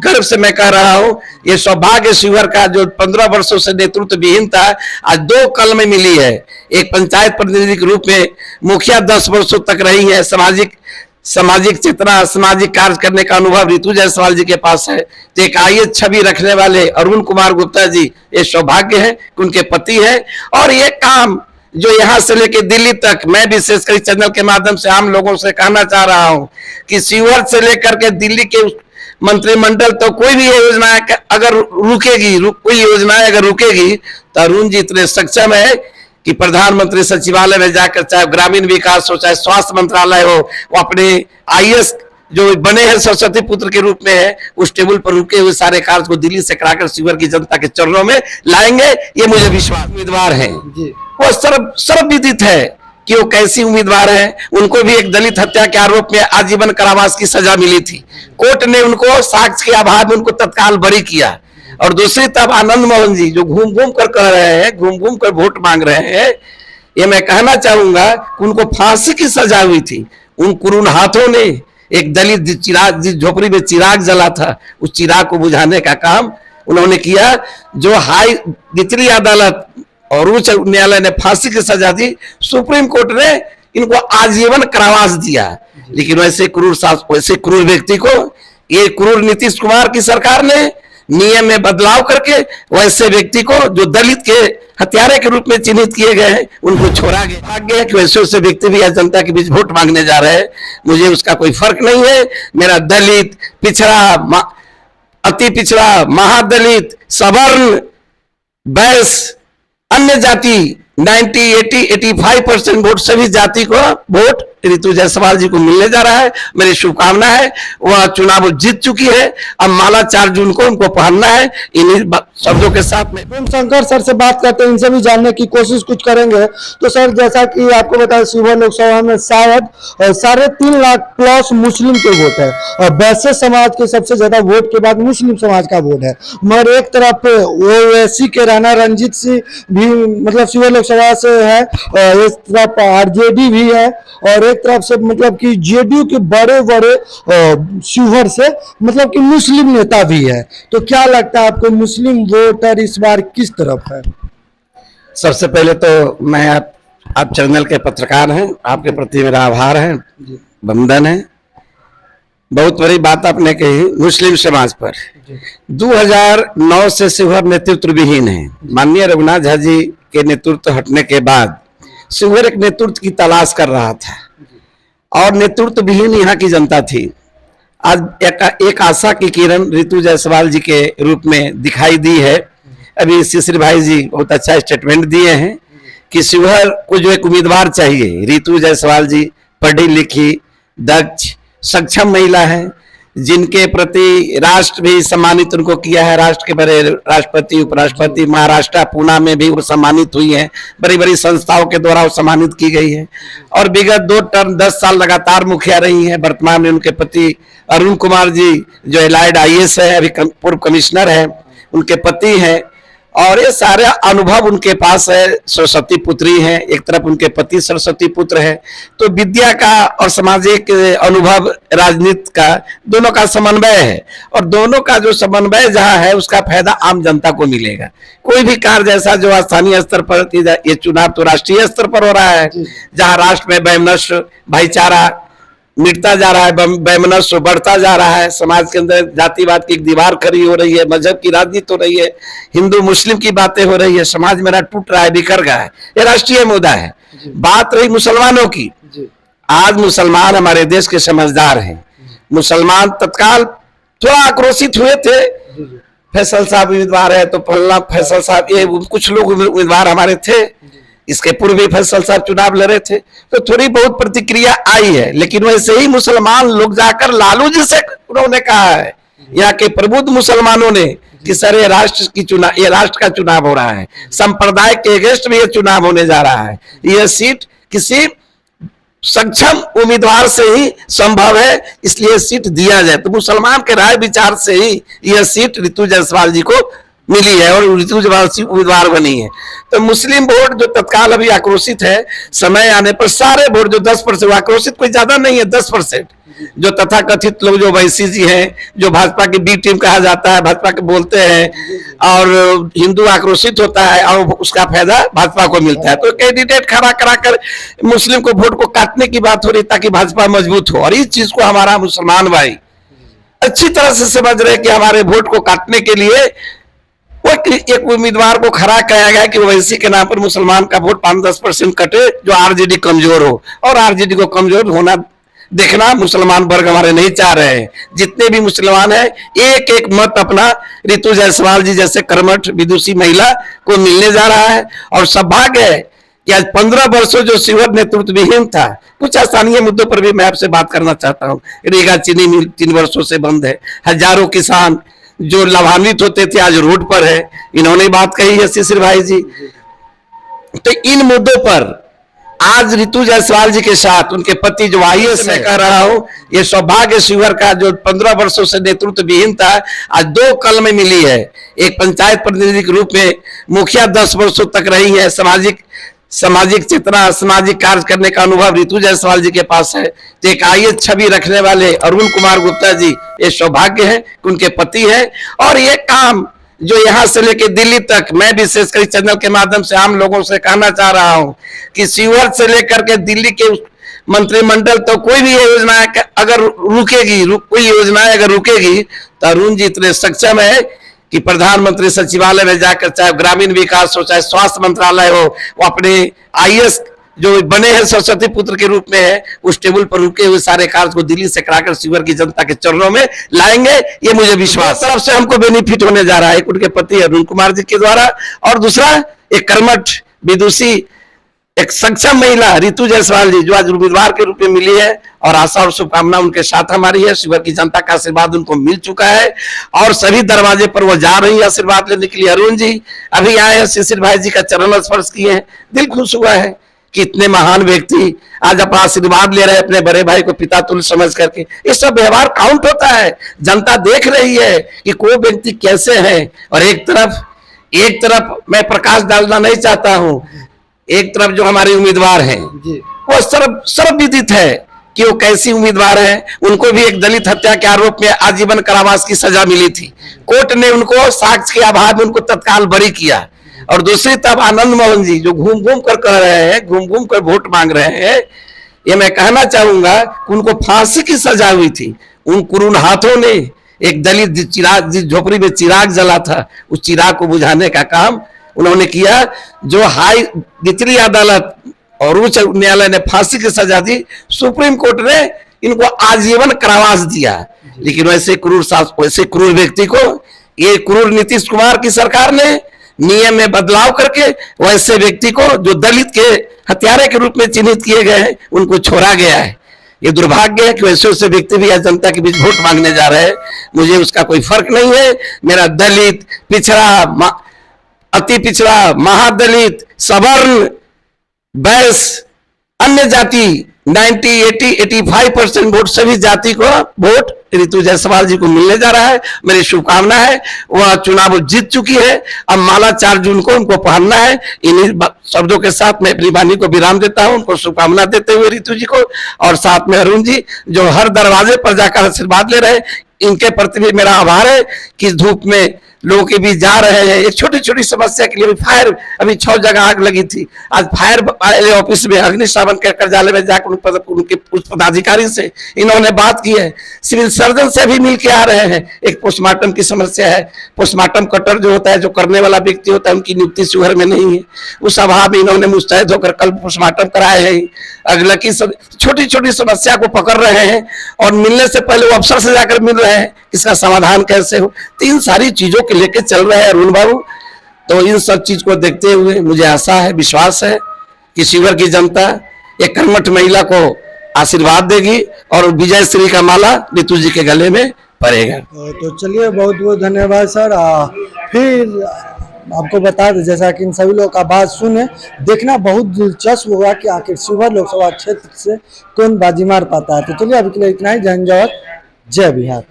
गर्व से मैं कह रहा हूं, ये सौभाग्य शिवहर का जो 15 वर्षों से नेतृत्व विहीन था, आज 2 कलमें मिली है। एक पंचायत प्रतिनिधि के रूप में मुखिया 10 वर्षों तक रही है। सामाजिक चेतना, सामाजिक कार्य करने का अनुभव ऋतु जायसवाल जी के पास है। तो एक आईएएस छवि रखने वाले अरुण कुमार गुप्ता जी, ये सौभाग्य है कि उनके पति है। और ये काम जो यहाँ से लेके दिल्ली तक, मैं विशेषकर चैनल के माध्यम से आम लोगों से कहना चाह रहा हूँ कि शिवहर से लेकर के दिल्ली के मंत्रिमंडल तो कोई भी योजना अगर रुकेगी, कोई योजना अगर रुकेगी तो अरुण जी इतने सक्षम है कि प्रधानमंत्री सचिवालय में जाकर, चाहे ग्रामीण विकास हो, चाहे स्वास्थ्य मंत्रालय हो, वो अपने आईएएस जो बने हैं सरस्वती पुत्र के रूप में है, उस टेबल पर रुके हुए सारे कार्य को दिल्ली से कराकर शिवहर की जनता के चरणों में लाएंगे, ये मुझे विश्वास। उम्मीदवार है वो सर्वविदित है कि वो कैसी उम्मीदवार है। उनको भी एक दलित हत्या के आरोप में आजीवन कारावास की सजा मिली थी। कोर्ट ने उनको साक्ष्य के अभाव में उनको तत्काल बरी किया। और दूसरी तरफ आनंद मोहन जी जो घूम घूम कर कह रहे हैं, घूम घूम कर वोट मांग रहे हैं, ये मैं कहना चाहूंगा कि उनको फांसी की सजा हुई थी। उन कुरूण हाथों ने एक दलित जिस झोपड़ी में चिराग जला था, उस चिराग को बुझाने का काम उन्होंने किया। जो निचली अदालत और उच्च न्यायालय ने फांसी की सजा दी, सुप्रीम कोर्ट ने इनको आजीवन कारावास दिया। लेकिन वैसे क्रूर व्यक्ति को, ये क्रूर नीतीश कुमार की सरकार ने नियम में बदलाव करके वैसे व्यक्ति को जो दलित के हत्यारे के रूप में चिन्हित किए गए हैं, उनको छोड़ा गया कि वैसे व्यक्ति भी आज जनता के बीच वोट मांगने जा रहे हैं। मुझे उसका कोई फर्क नहीं है। मेरा दलित, पिछड़ा, अति पिछड़ा, महादलित, सवर्ण, वैश्य, अन्य जाति 90, 80, 85% वोट सभी जाति को वोट ऋतु जायसवाल जी को मिलने जा रहा है। मेरी शुभकामना है। वह चुनाव जीत चुकी है, अब माला 4 जून को उनको पहनना है। इन्हीं शब्दों के साथ में शंकर सर से बात करते हैं, इनसे भी जानने की कोशिश कुछ करेंगे। तो सर, जैसा कि आपको बताया, शिवहर लोकसभा में शायद 3.5 लाख प्लस मुस्लिम के वोट है और वैश्य समाज के सबसे ज्यादा वोट के बाद मुस्लिम समाज का वोट है। मगर एक तरफ ओवैसी के राणा रंजीत सिंह भी मतलब शिवहर लोकसभा से है, और एक तरफ आरजेडी भी है, और एक तरफ से मतलब कि जेडीयू के बड़े शिवहर से मतलब कि मुस्लिम नेता भी है। तो क्या लगता है आपको, मुस्लिम वोटर इस बार किस तरफ है? सबसे पहले तो मैं आप चैनल के पत्रकार हैं, आपके प्रति मेरा आभार है, वंदन है। बहुत बड़ी बात आपने कही मुस्लिम समाज पर। 2009 से शिवहर नेतृत्व विहीन है। माननीय रघुनाथ झा जी के नेतृत्व हटने के बाद शिवहर एक नेतृत्व की तलाश कर रहा था और नेतृत्व विहीन यहाँ की जनता थी। आज एक आशा की किरण ऋतु जायसवाल जी के रूप में दिखाई दी है। अभी शिशिर भाई जी बहुत अच्छा स्टेटमेंट दिए हैं कि शिवहर को जो एक उम्मीदवार चाहिए, ऋतु जायसवाल जी पढ़ी लिखी, दक्ष, सक्षम महिला है, जिनके प्रति राष्ट्र भी सम्मानित उनको किया है। राष्ट्र के बड़े राष्ट्रपति, उपराष्ट्रपति, महाराष्ट्र पूना में भी वो सम्मानित हुई है। बड़ी बड़ी संस्थाओं के द्वारा वो सम्मानित की गई है और विगत 2 टर्म 10 साल लगातार मुखिया रही है। वर्तमान में उनके पति अरुण कुमार जी जो एलाइड आईएएस है, अभी पूर्व कमिश्नर है, उनके पति हैं और ये सारे अनुभव उनके पास है। सरस्वती पुत्री है, एक तरफ उनके पति सरस्वती पुत्र है। तो विद्या का और सामाजिक अनुभव, राजनीति का, दोनों का समन्वय है और दोनों का जो समन्वय जहां है उसका फायदा आम जनता को मिलेगा। कोई भी कार्य जैसा जो स्थानीय स्तर पर, ये चुनाव तो राष्ट्रीय स्तर पर हो रहा है, जहां राष्ट्र में वैमनस्य, भाईचारा मिटता जा रहा है, वैमनस्य बढ़ता जा रहा है, समाज के अंदर जातिवाद की एक दीवार खड़ी हो रही है, मजहब की राजनीति हो रही है, हिंदू मुस्लिम की बातें हो रही है, समाज मेरा टूट रहा है, बिखर गया है। ये राष्ट्रीय मुद्दा है। बात रही मुसलमानों की। आज मुसलमान हमारे देश के समझदार हैं। मुसलमान तत्काल थोड़ा आक्रोशित हुए थे, फैसल साहब उम्मीदवार है तो फल्ला फैसल साहब, ये कुछ लोग उम्मीदवार हमारे थे, इसके पूर्व भी फैसल साहब चुनाव लड़े थे, तो थोड़ी बहुत प्रतिक्रिया आई है। लेकिन वैसे ही मुसलमान लोग जाकर लालू जी से उन्होंने कहा है, यहाँ के प्रबुद्ध मुसलमानों ने, कि सर ये राष्ट्र का चुनाव हो रहा है, संप्रदाय के अगेंस्ट में ये चुनाव होने जा रहा है, यह सीट किसी सक्षम उम्मीदवार से ही संभव है, इसलिए सीट दिया जाए। तो मुसलमान के राय विचार से ही यह सीट ऋतु जायसवाल जी को मिली है और ऋतु जयसवाल उम्मीदवार बनी है। तो मुस्लिम वोट जो तत्काल अभी आक्रोशित है, समय आने पर सारे वोट जो 10%, आक्रोशित कोई ज्यादा नहीं है, 10% जो तथाकथित लोग जो वैसी जी हैं, जो भाजपा की बी टीम कहा जाता है, भाजपा के बोलते हैं और हिंदू आक्रोशित होता है और उसका फायदा भाजपा को मिलता है। तो कैंडिडेट खड़ा कराकर मुस्लिम को वोट को काटने की बात हो रही ताकि भाजपा मजबूत हो, और इस चीज को हमारा मुसलमान भाई अच्छी तरह से समझ रहे कि हमारे वोट को काटने के लिए वो एक उम्मीदवार को खड़ा किया गया कि ओवैसी के नाम पर मुसलमान का वोट 5-10% कटे, जो आरजेडी कमजोर हो, और आरजेडी को कमजोर होना देखना मुसलमान वर्ग हमारे नहीं चाह रहे हैं। जितने भी मुसलमान हैं एक एक मत अपना ऋतु जायसवाल जी जैसे कर्मठ विदुषी महिला को मिलने जा रहा है। और सौभाग्य है कि आज 15 वर्षों जो शिविर नेतृत्व विहीन था, कुछ स्थानीय मुद्दों पर भी मैं आपसे बात करना चाहता हूँ। रीगा चीनी मिल 3 वर्षों से बंद है, हजारों किसान जो लाभान्वित होते थे आज रोड पर है, इन्होंने बात कही है शिशिर भाई जी। तो इन मुद्दों पर आज ऋतु जायसवाल जी के साथ उनके पति जो आईएएस मैं कह रहा हूं, ये सौभाग्य शिविर का जो 15 वर्षों से नेतृत्व विहीन था, आज 2 कलमें मिली है। एक पंचायत प्रतिनिधि के रूप में मुखिया 10 वर्षों तक रही है, सामाजिक चेतना, सामाजिक कार्य करने का अनुभव ऋतु जायसवाल जी के पास है। तो एक आईएएस छवि रखने वाले अरुण कुमार गुप्ता जी, ये सौभाग्य है कि उनके पति है। और ये काम जो यहां से लेके दिल्ली तक, मैं विशेषकर इस चैनल के माध्यम से आम लोगों से कहना चाह रहा हूं कि शिवहर से लेकर के दिल्ली के मंत्रिमंडल तो कोई भी योजना अगर रुकेगी, कोई योजना अगर रुकेगी तो अरुण जी इतने सक्षम है कि प्रधानमंत्री सचिवालय में जाकर, चाहे ग्रामीण विकास हो, चाहे स्वास्थ्य मंत्रालय हो, वो अपने आईएएस जो बने हैं सरस्वती पुत्र के रूप में है, उस टेबल पर रुके हुए सारे कार्य को दिल्ली से कराकर शिवहर की जनता के चरणों में लाएंगे, ये मुझे विश्वास। तरफ से हमको बेनिफिट होने जा रहा है, एक उनके पति अरुण कुमार जी के द्वारा, और दूसरा एक कर्मठ विदुषी एक सक्षम महिला ऋतु जायसवाल जी जो आज उम्मीदवार के रूप में मिली है, और आशा और शुभकामना उनके साथ हमारी है। शिवहर की जनता का आशीर्वाद उनको मिल चुका है और सभी दरवाजे पर वो जा रही है आशीर्वाद लेने के लिए। अरुण जी अभी आए हैं, शिशिर भाई जी का चरण स्पर्श किए हैं, दिल खुश हुआ है कि इतने महान व्यक्ति आज अपना आशीर्वाद ले रहे हैं अपने बड़े भाई को पिता तुल्य समझ करके। ये सब व्यवहार काउंट होता है, जनता देख रही है कि कोई व्यक्ति कैसे है। और एक तरफ मैं प्रकाश डालना नहीं चाहता हूं, एक तरफ जो हमारे उम्मीदवार हैं वो सर्वविदित है कि वो कैसी उम्मीदवार है। उनको भी एक दलित हत्या के आरोप में आजीवन कारावास की सजा मिली थी, कोर्ट ने उनको साक्ष्य के अभाव में उनको तत्काल बरी किया। और दूसरी तरफ आनंद मोहन जी जो घूम घूम कर कह रहे हैं, घूम घूम कर वोट मांग रहे हैं, ये मैं कहना चाहूंगा कि उनको फांसी की सजा हुई थी। उन कुरूर हाथों ने एक दलित चिराग, जिस झोपड़ी में चिराग जला था, उस चिराग को बुझाने का काम उन्होंने किया। जो निचली अदालत और उच्च न्यायालय ने फांसी की सजा दी, सुप्रीम कोर्ट ने इनको आजीवन कारावास दिया। लेकिन वैसे क्रूर व्यक्ति को, ये क्रूर नीतीश कुमार की सरकार ने नियम में बदलाव करके वैसे व्यक्ति को जो दलित के हत्यारे के रूप में चिन्हित किए गए हैं, उनको छोड़ा गया है। ये दुर्भाग्य है कि वैसे व्यक्ति भी आज जनता के बीच वोट मांगने जा रहे हैं। मुझे उसका कोई फर्क नहीं है, मेरा दलित, पिछड़ा, अति पिछड़ा, महादलित, सवर्ण, वैश्य, अन्य जाति 90, 80, 85% वोट सभी जाति को वोट ऋतु जायसवाल जी को मिलने जा रहा है। मेरी शुभकामना है, वह चुनाव जीत चुकी है, अब माला 4 जून को उनको पहनना है। इन्हीं शब्दों के साथ मैं अपनी वाणी को विराम देता हूं, उनको शुभकामना देते हुए ऋतु जी को, और साथ में अरुण जी जो हर दरवाजे पर जाकर आशीर्वाद ले रहे, इनके प्रति भी मेरा आभार है कि धूप में लोगों के बीच जा रहे हैं। एक छोटी छोटी समस्या के लिए फायर, अभी 6 जगह आग लगी थी, आज फायर वाले ऑफिस में अग्निशमन के कार्यालय में जाकर उनके उस पदाधिकारी से इन्होंने बात की है। सिविल सर्जन से भी मिल के आ रहे हैं। एक पोस्टमार्टम की समस्या है, पोस्टमार्टम कटर जो होता है, जो करने वाला व्यक्ति होता है, उनकी नियुक्ति शिवहर में नहीं है। उस अभाव में इन्होंने मुस्तैद होकर कल पोस्टमार्टम कराए हैं। अगला की छोटी छोटी समस्या को पकड़ रहे हैं और मिलने से पहले वो अफसर से जाकर मिल रहे हैं, इसका समाधान कैसे हो। तो इन सारी चीजों के लेके चल रहे हैं अरुण बाबू। तो इन सब चीज को देखते हुए मुझे आशा है, विश्वास है कि शिवहर की जनता एक कर्मठ महिला को आशीर्वाद देगी और विजय श्री का माला ऋतु जी के गले में पड़ेगा। तो चलिए, बहुत बहुत धन्यवाद सर। फिर आपको बता दें, जैसा कि इन सभी लोगों का बात सुने, देखना बहुत दिलचस्प होगा कि आखिर शिवहर लोकसभा क्षेत्र से कौन बाजी मार पाता है। तो चलिए, अभी के लिए इतना ही। जय हिंद, जय बिहार।